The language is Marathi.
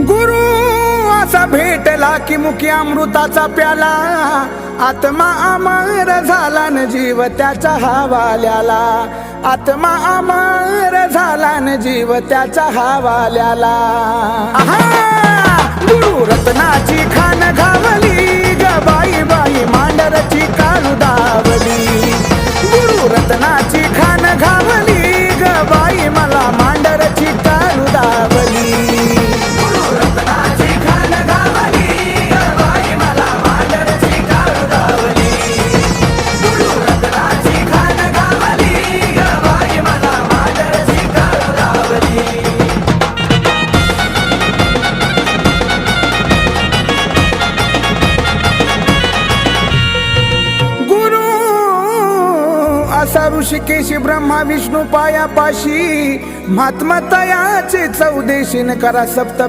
गुरु असा भेटला की मुखी अमृताचा प्याला, आत्मा अमर झाला न जीव त्याच्या हवाल्याला, आत्मा अमर झाला न जीव त्याच्या हवाल्याला. गुरु रत्नाची खान घावली ग बाई बाई मांडरची काळू दावली, गुरु रत्नाची खान घावली ग बाई मला मांडरची काळू दावली. असा ऋषिकेशी ब्रह्मा विष्णू पायापाशी, महात्मा तयाचे चौदेशीन करा सप्त